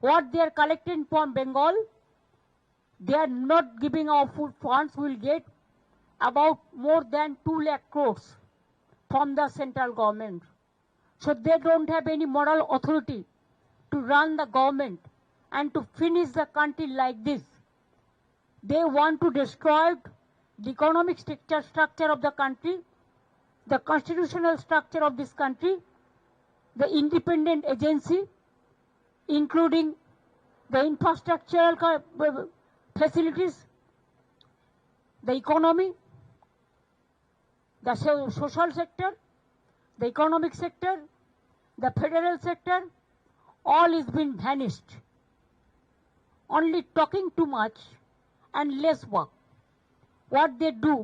what they are collecting from Bengal, they are not giving our food funds, will get about more than 2 lakh crores from the central government. So they don't have any moral authority to run the government and to finish the country like this. They want to destroy the economic structure of the country, the constitutional structure of this country, the independent agency, including the infrastructural facilities, the economy, the social sector, the economic sector, the federal sector, all is been vanished. Only talking too much and less work. What they do,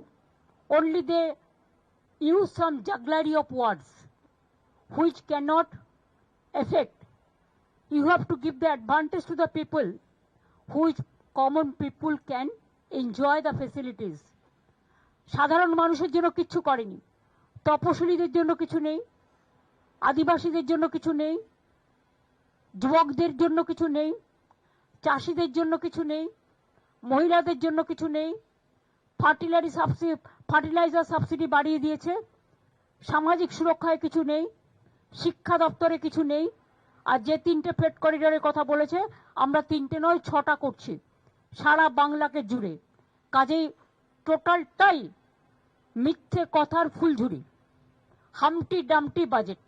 only they use some jugglery of words which cannot affect. You have to give the advantage to the people, which common people can enjoy the facilities. সাধারণ মানুষের জন্য কিছু করেনি, তপশিলীদের জন্য কিছু নেই, আদিবাসীদের জন্য কিছু নেই, যুবকদের জন্য কিছু নেই, চাষীদের জন্য কিছু নেই, মহিলাদের জন্য কিছু নেই, ফার্টিলাইজার সাবসিডি বাড়িয়ে দিয়েছে, সামাজিক সুরক্ষায় কিছু নেই, শিক্ষা দপ্তরে কিছু নেই। আর যে 3টে ফ্রেট করিডোরের কথা বলেছে, আমরা 3টে নয় 6টা করছি সারা বাংলাকে জুড়ে। কাজেই টোটালটাই মিথ্যে কথার ফুলঝুরি, হামটি ডামটি বাজেট।